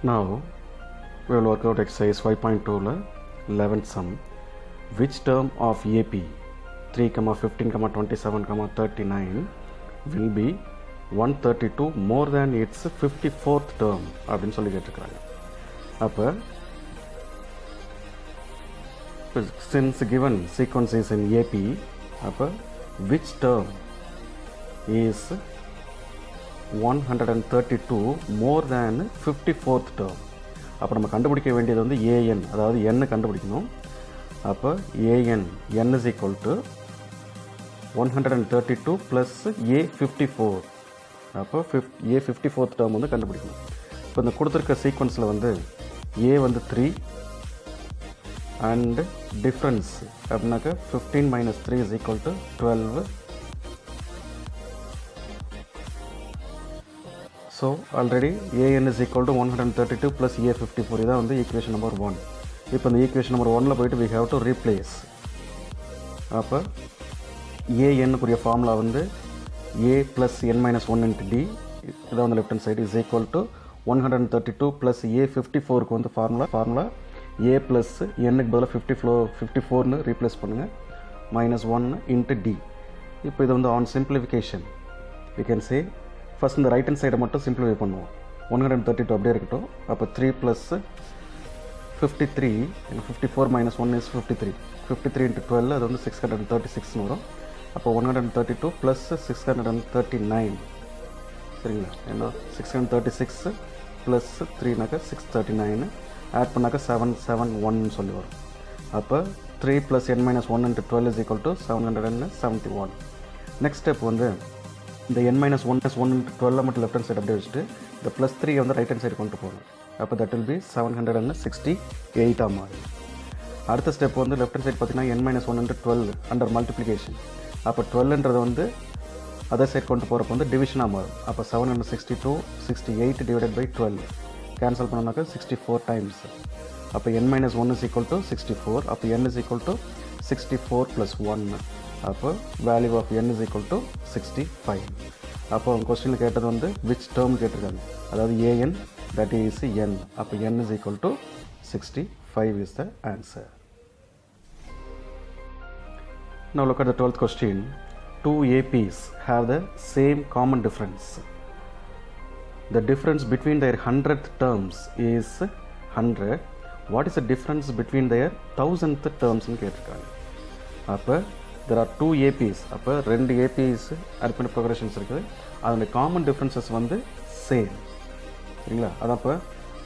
Now we will work out exercise 5.2 11th sum. Which term of AP 3, 15, 27, 39 will be 132 more than its 54th term அப்படின்னு சொல்லி கேட்டிருக்காங்க. அப்போ since given sequence is in AP, அப்போ which term is 132 more than 54th term? அப்போ நம்ம கண்டுபிடிக்க வேண்டியது வந்து an, அதாவது n கண்டுபிடிக்கணும். அப்போ an is equal to 132 plus a54. அப்போ a54th term வந்து கண்டுபிடிக்கணும். இப்போ இந்த கொடுத்துருக்க சீக்வன்ஸில் வந்து a வந்து 3 and difference அப்படின்னாக்க 15 minus 3 is equal to 12. So already an is equal to 132 plus a54. இதான் வந்து ஈக்குவேஷன் நம்பர் 1. இப்போ இந்த ஈக்குவேஷன் நம்பர் 1ல் போயிட்டு we have to replace. அப்போ an குரிய ஃபார்முலா வந்து a plus n minus 1 into d, இதான் வந்து left hand side, is equal to 132 plus a54க்கு வந்து ஃபார்முலா a plus n க்கு பதிலாக 54னு ரீப்ளேஸ் பண்ணுங்கள், minus 1 into d. இப்போ இது வந்து on simplification we can say first இந்த ரைட் ஹேண்ட் சைடை மட்டும் சிம்பிளிஃபை பண்ணுவோம். 132 அப்படியே இருக்கட்டும். அப்போ 3 ப்ளஸ் 53, 54 minus 1 is 53. 53 into 12 அது வந்து 636னு வரும். அப்போ 132 ப்ளஸ் 639, சரிங்களா? ஏன்னா 636 ப்ளஸ் 3நாக்கா 639, ஆட் பண்ணாக்கா 771 சொல்லி வரும். அப்போ 3 plus n minus 1 into 12 is equal to 771. Next step வந்து இந்த n minus 1 into 12 மட்டும் லெஃப்ட் ஹேண்ட் சைடு அப்படியே வச்சுட்டு இந்த ப்ளஸ் 3 வந்து ரைட் ஹேண்ட் சைடு கொண்டு போகணும். அப்போ தட் வில் பி 768 மாறி. அடுத்த ஸ்டெப் வந்து லெஃப்ட் ஹேண்ட் சைடு பார்த்தீங்கன்னா n minus 1 into 12 under multiplication. அப்போ 12ன்றது வந்து அதர் சைடு கொண்டு போகிறப்ப வந்து டிவிஷனாக மாறும். அப்போ 762 68 டிவைடட் பை 12 கேன்சல் பண்ணோம்னாக்கா 64 டைம்ஸ். அப்போ n minus 1 is equal to 64. அப்போ n is equal to 64 plus 1. அப்போ value of n is equal to 65. அப்போ அவங்க கொஸ்டினில் கேட்டது வந்து விச் டேர்ம் கேட்டிருக்காங்க, அதாவது an, that is n. அப்போ n is equal to 65 is the answer. Now look at the 12th question. Two APs have the same common difference. The difference between their 100th terms is 100. What is the difference between their 1000th terms னு கேட்டிருக்காங்க. அப்போ there are two APs. அப்போ ரெண்டு APs arithmetic progressions இருக்குது. அதோட common differences வந்து same, சரிங்களா? அதான் இப்போ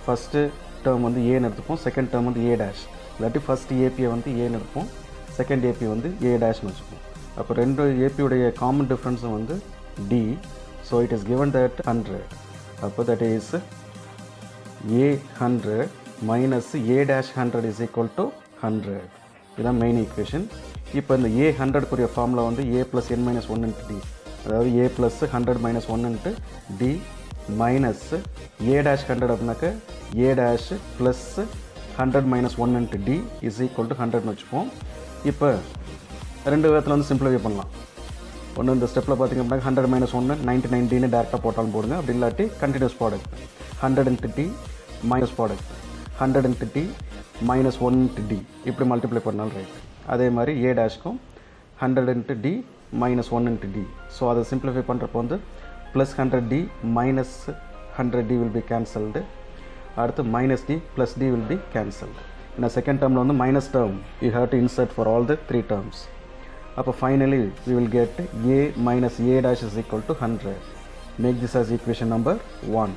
ஃபஸ்ட்டு டேர்ம் வந்து ஏன்னு எடுத்துப்போம், செகண்ட் டேர்ம் வந்து a டேஷ். இல்லாட்டி ஃபஸ்ட் ஏபியை வந்து ஏன்னு எடுப்போம், செகண்ட் ஏபி வந்து a டேஷ்னு வச்சுப்போம். அப்போ ரெண்டு ஏபியுடைய காமன் டிஃப்ரென்ஸும் வந்து d. So it is given that 100. அப்போ that is a100 minus a dash 100 is equal to 100. இதுதான் மெயின் ஈக்குவேஷன். இப்போ இந்த a100 குரிய ஃபார்முலா வந்து a plus n minus 1 into d, அதாவது a plus 100 minus 1 into d minus a dash 100 அப்படின்னாக்க a dash plus 100 minus 1 into d is equal to 100னு வச்சுப்போம். இப்போ ரெண்டு விதத்தில் வந்து சிம்பிளிஃபை பண்ணலாம். ஒன்று இந்த ஸ்டெப்பில் பார்த்திங்க அப்படின்னா 100 minus 1 99dன்னு டேரெக்டாக போட்டாலும் போடுங்க. அப்படி இல்லாட்டி continuous product 100 into d minus product 100 into d minus 1 into d இப்படி மல்டிப்ளை பண்ணாலும் ரைட். அதே மாதிரி a டேஷ்க்கும் 100 into d minus 1 into d. So அதை சிம்பிளிஃபை பண்ணுறப்போ வந்து plus 100d minus 100d will be cancelled. அடுத்து minus d plus d will be cancelled. இந்த செகண்ட் டேர்மில் வந்து minus term you have to insert for all the three terms. அப்போ finally we will get a minus a dash is equal to 100. Make this as equation number 1.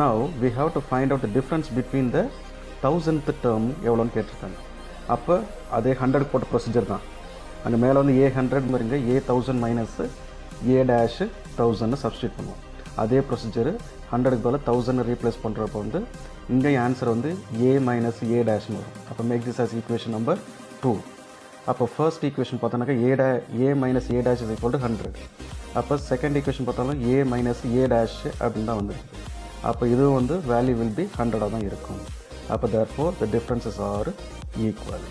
Now we have to find out the difference between the 1000th term எவ்வளோன்னு கேட்டிருக்காங்க. அப்போ அதே 100 போட்ட procedure தான். அந்த மேலே வந்து a100 மாதிரிங்க a1000 மைனஸ் a டேஷ் 1000ன்னு சப்ஸ்டியூட் பண்ணுவோம். அதே ப்ரொசீஜர் 100க்கு பதில் 1000 ரீப்ளேஸ் பண்ணுறப்போ வந்து இங்கே ஆன்சர் வந்து a மைனஸ் a டேஷ்னு வரும். அப்போ make this as equation number 2. அப்போ ஃபர்ஸ்ட் ஈக்குவேஷன் பார்த்தோன்னாக்கா a minus a dash is equal to 100. அப்போ செகண்ட் ஈக்குவேஷன் பார்த்தாலும் a மைனஸ் a டேஷ் அப்படின்னு தான் வந்துருக்கு. அப்போ இதுவும் வந்து வேல்யூ வில் பி 100ஆக தான் இருக்கும். அப்போ therefore the differences are equal.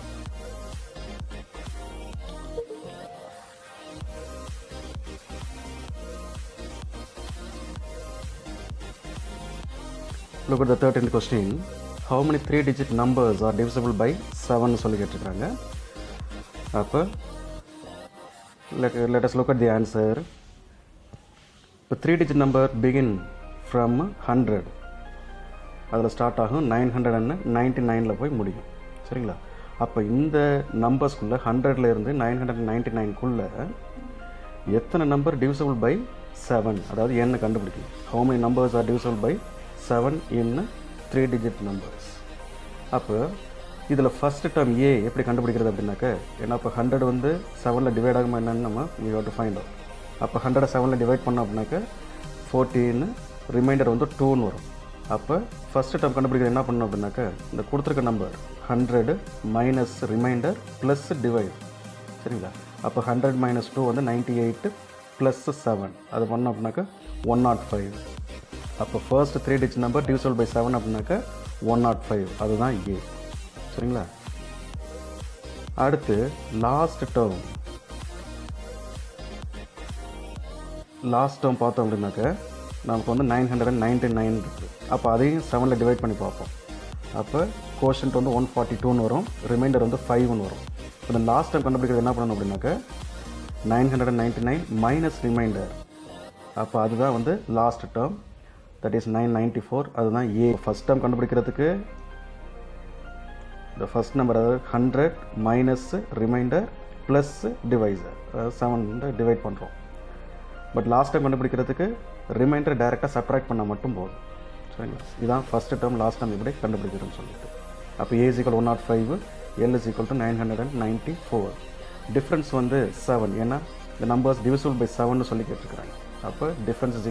look at the 13th question. How many 3-digit numbers are divisible by 7 சொல்லி கேட்டிருக்காங்க. அப்போ let us look at the answer. இப்போ 3-digit number begin from 100, அதில் ஸ்டார்ட் ஆகும் 999 போய் முடியும். சரிங்களா? அப்போ இந்த நம்பர்ஸ்குள்ளே 100ல் இருந்து 999க்குள்ளே எத்தனை நம்பர் டிவிசிபிள் பை 7, அதாவது என்ன கண்டுபிடிக்கணும். how many numbers are divisible by 7 in 3-digit numbers. அப்போ இதில் ஃபஸ்ட்டு டேர்ம் ஏ எப்படி கண்டுபிடிக்கிறது அப்படின்னாக்க, ஏன்னா இப்போ 100 வந்து 7ல் டிவைட் ஆகுமா என்னன்னு நம்ம we have to find out. அப்போ 100 7ல் டிவைட் பண்ணோம் அப்படின்னாக்க 14, ரிமைண்டர் வந்து 2ன்னு வரும். அப்போ ஃபஸ்ட்டு டேர்ம் கண்டுபிடிக்கிறது என்ன பண்ணணும் அப்படின்னாக்க, இந்த கொடுத்துருக்க number 100 minus remainder plus divide. சரிங்களா? அப்போ 100 மைனஸ் 2 வந்து 98 ப்ளஸ் 7, அது பண்ணோம் அப்படின்னாக்க 105. அப்போ first 3-digit number divisible by 7 அப்படின்னாக்க 105, அதுதான் ஏ. சரிங்களா? அடுத்து லாஸ்ட் டேர்ம் பார்த்தோம் அப்படின்னாக்க நமக்கு வந்து 999 இருக்குது. அப்போ அதையும் 7ல் டிவைட் பண்ணி பார்ப்போம். அப்போ கோஷன்ட் வந்து 142ன்னு வரும், ரிமைண்டர் வந்து 5ன்னு வரும். இப்போ இந்த லாஸ்ட் டைம் கண்டுபிடிக்கிறது என்ன பண்ணணும் அப்படின்னாக்க 999 மைனஸ் ரிமைண்டர். அப்போ அதுதான் வந்து லாஸ்ட் டேர்ம், தட் இஸ் 994, அதுதான் ஏ. ஃபஸ்ட் டேர்ம் கண்டுபிடிக்கிறதுக்கு இந்த ஃபஸ்ட் நம்பர், அதாவது 100 மைனஸ் ரிமைண்டர் ப்ளஸ் டிவைசர், அதாவது 7 டிவைட் பண்ணுறோம். பட் லாஸ்ட் டைம் கண்டுபிடிக்கிறதுக்கு ரிமைண்டர் டைரெக்டாக சப்ட்ராக்ட் பண்ணால் மட்டும் போதும். சரிங்களா? இதுதான் ஃபஸ்ட்டு டேர்ம் லாஸ்ட் டைம் எப்படி கண்டுபிடிக்கிறதுன்னு சொல்லிட்டு. அப்போ ஏ = 105, எல் = 994. டிஃப்ரென்ஸ் வந்து 7, ஏன்னா இந்த நம்பர்ஸ் டிவிசிபிள் பை 7ன்னு சொல்லி கேட்டிருக்கிறாங்க. அப்போ டிஃப்ரென்ஸ் =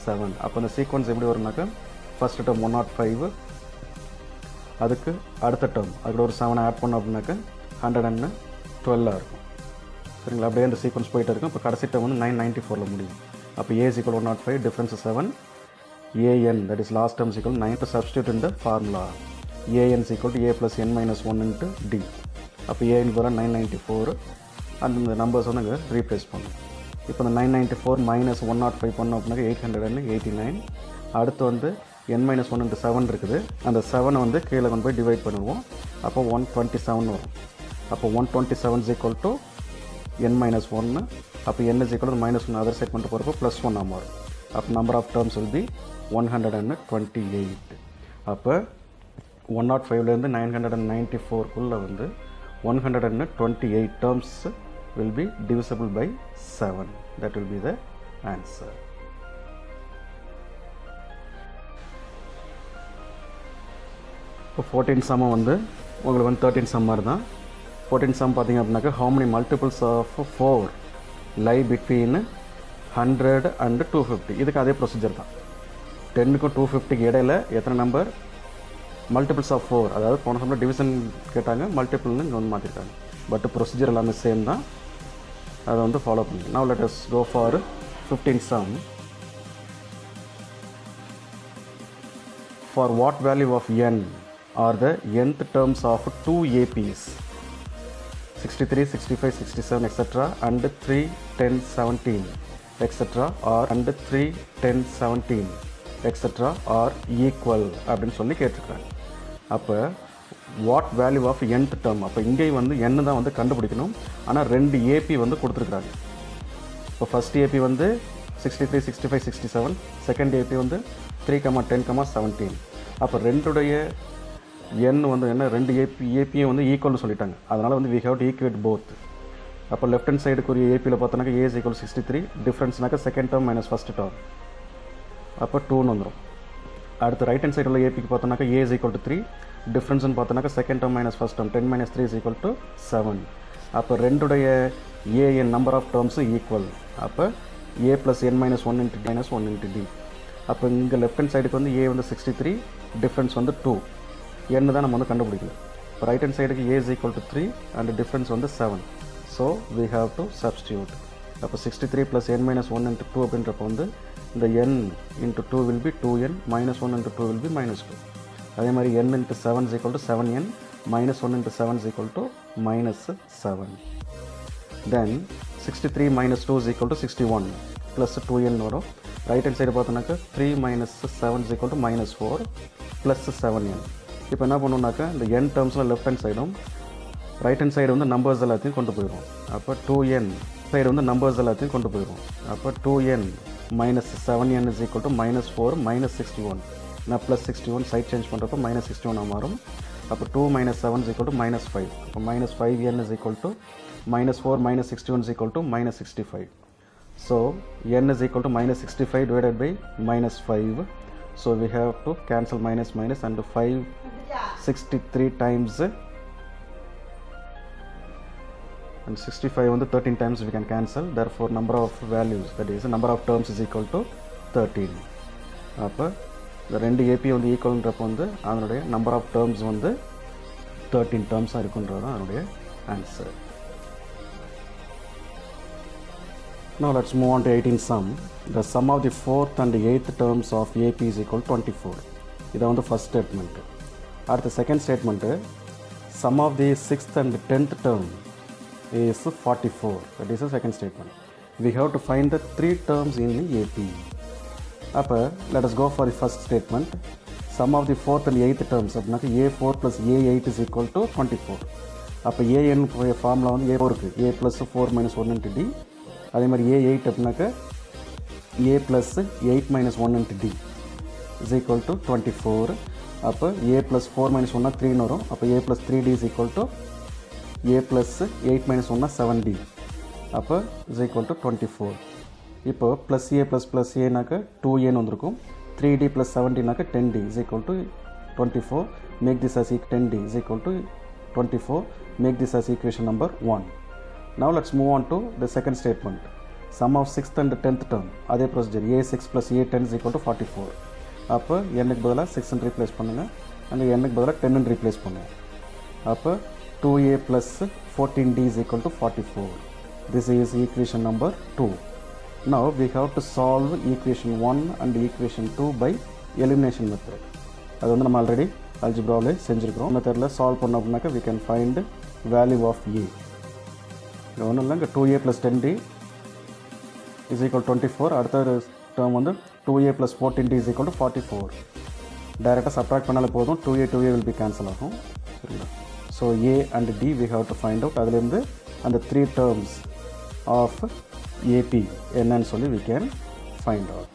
7. அப்போ இந்த சீக்வன்ஸ் எப்படி வரும்னாக்கா, ஃபஸ்ட்டு டேர்ம் 105, அதுக்கு அடுத்த டேர்ம் அதுக்கு ஒரு 7 ஆட் பண்ணோம் அப்படின்னாக்க 112 இருக்கும். சரிங்களா? அப்படியே அந்த சீக்வன்ஸ் போயிட்டு இருக்கும். இப்போ கடைசி டேர்ம் வந்து 994ல் முடியும். அப்போ ஏ = 105, difference 7, an, that is last term = 9. to substitute in the formula, an = a plus n minus 1 into d. அப்போ an = 994, அந்த நம்பர்ஸ் வந்து அங்கே ரீப்ளேஸ் பண்ணும். இப்போ இந்த 994 மைனஸ் 105 பண்ணோம் அப்படின்னாக்க 889. அடுத்து வந்து n minus 1 into 7 இருக்குது, அந்த 7 வந்து கீழே கொண்டு போய் டிவைட் பண்ணுவோம். அப்போ 127 வரும். அப்போ 127 = n minus 1. அப்போ n = -1 அதர் சைட் பண்ணிட்டு போகிறப்போ +1 வரும். அப்போ number of terms will be 128. அப்போ 105லேருந்து 994க்குள்ளே வந்து 128 terms will be divisible by 7. That will be the answer. இப்போ 14 சம் வந்து உங்களுக்கு வந்து 13 சம் மாதிரி தான். 14 சம் பார்த்தீங்க அப்படின்னாக்கா, how many multiples of 4 lie between 100 and 250. இதுக்கு அதே ப்ரொசீஜர் தான். 10க்கும் 250க்கு இடையில் எத்தனை நம்பர் மல்டிபிள்ஸ் ஆஃப் 4, அதாவது போன சம்மில் டிவிஷன் கேட்டாங்க, மல்டிபிள்னு இங்கே வந்து மாற்றிருக்காங்க. பட் ப்ரொசீஜர் எல்லாமே சேம் தான், அதை வந்து ஃபாலோ பண்ணி. Now let us go for 15 sum. For what value of n are the nth terms of 2 APs 63, 65, 67 etc. and 3, 10, 17 etc. are and 3, 10, 17 etc. are equal அப்படின்னு சொல்லி கேட்டிருக்காங்க. அப்போ what value of nth term, அப்போ இங்கேயும் வந்து n தான் வந்து கண்டுபிடிக்கணும். ஆனால் 2 ஏபி வந்து கொடுத்துருக்குறாங்க. இப்போ ஃபஸ்ட் ஏபி வந்து 63, 65, 67, செகண்ட் ஏபி வந்து 3, 10, 17. அப்போ ரெண்டுடைய n வந்து என்ன, 2 ஏபியும் வந்து ஈக்குவல்னு சொல்லிட்டாங்க. அதனால் வந்து we have to equate both. அப்போ லெஃப்ட் ஹேண்ட் சைடுக்குரிய ஏபியில் பார்த்தோன்னாக்கா a = 63, டிஃப்ரென்ஸ்னாக்கா second term minus first term, அப்போ 2ன்னு வந்துடும். அடுத்து ரைட் ஹேண்ட் சைடு உள்ள ஏபிக்கு பார்த்தோன்னாக்கா a = 3, டிஃப்ரென்ஸ்னு பார்த்தோன்னாக்கா second term minus first term 10 - 3 = 7. அப்போ ரெண்டுடைய an நம்பர் ஆஃப் டேர்ம்ஸும் ஈக்குவல். அப்போ a + n - 1 × -1 × d. அப்போ இங்கே லெஃப்ட் ஹேண்ட் சைடுக்கு வந்து a வந்து 63, டிஃப்ரென்ஸ் வந்து 2, n தான் நம்ம வந்து கண்டுபிடிக்கல. இப்போ ரைட் ஹேண்ட் சைடுக்கு a = 3 அண்ட் டிஃப்ரென்ஸ் வந்து 7. So we have to substitute. அப்போ 63 + n - 1 × 2 அப்படின்றப்போ வந்து இந்த n × 2 will be 2n, -1 × 2 will be -2. அதே மாதிரி n × 7 = 7n, -1 × 7 = -7. Then 63 - 2 = 61 + 2n வரும். ரைட் ஹேண்ட் சைடு பார்த்தோன்னாக்கா 3 minus 7 is equal to -4 plus 7n. இப்போ என்ன பண்ணுவோம்னாக்கா இந்த n டேர்ம்ஸில் லெஃப்ட் ஹேண்ட் சைடும் ரைட் ஹேண்ட் சைடு வந்து நம்பர்ஸ் எல்லாத்தையும் கொண்டு போயிடும். அப்போ 2n சைடு வந்து நம்பர்ஸ் எல்லாத்தையும் கொண்டு போயிடும். அப்போ 2n minus 7n is equal to -4 minus 61. நான் ப்ளஸ் 61 சைட் சேஞ்ச் பண்ணுறப்போ -61 மாறும். அப்போ 2 minus 7 is equal to -5. அப்போ -5n is equal to -4 minus 61 is equal to -65. So n is equal to -65 divided by -5. So we have to cancel minus and 563 times and 65 on the 13 times we can cancel. Therefore number of values, that is number of terms, is equal to 13. அப்போ இந்த ரெண்டு AB வந்து ஈக்குவல்ன்றப்போ வந்து அதனுடைய number of terms வந்து 13 டேர்ம்ஸாக இருக்குன்றது தான் அதனுடைய answer. Now let's move on to 18 sum. The sum of the 4th and 8th terms of AP is equal to 24. இது வந்து first statement. அடுத்த second statement, sum of the 6th and 10th term is 44. That is the second statement. We have to find the 3 terms in the AP. அப்போ let us go for the first statement. Sum of the 4th and 8th terms அப்படின்னாக்க A4 plus A8 is equal to 24. அப்போ AN formula வந்து A4 இருக்குது, A plus 4 minus 1 into D. அதே மாதிரி A8 அப்படின்னாக்க A plus 8 minus 1 into D is equal to 24. அப்போ A plus 4 minus 1 3 வரும். அப்போ A plus 3D is equal to A plus 8 minus 1 7D. அப்போ is equal to 24. இப்போ plus A நாக்க 2n வந்திருக்கும். 3D plus 7D நாக்க 10D is equal to 24. Make this as 10D is equal to 24. Make this as equation number 1. Now let's move on to the second statement. Sum of 6th and 10th term. அதே procedure. A6 plus A10 is equal to 44. அப்போ n க்கு பதிலாக 6 ன்னு replace பண்ணுங்க. and n க்கு பதிலாக 10 ன்னு replace பண்ணுங்க. அப்போ 2A plus 14D is equal to 44. This is equation number 2. Now we have to solve equation 1 and equation 2 by elimination method. அது வந்து நம்ம ஆல்ரெடி அல்ஜிப்ராவில் செஞ்சுருக்கிறோம். மெத்தடில் சால்வ் பண்ணோம் அப்படின்னாக்கா we can find value of A. இது ஒன்றும் இல்லை, இங்கே 2A plus 10D is equal to 24. அடுத்த டேர்ம் வந்து 2A plus 14D is equal to 44. டைரெக்டாக சப்ட்ராக்ட் பண்ணாலே போதும், 2A will be cancel ஆகும். சரிங்களா? So A and D we have to find out. அதுலேருந்து அந்த 3 terms of AP என்னன்னு சொல்லி we can find out.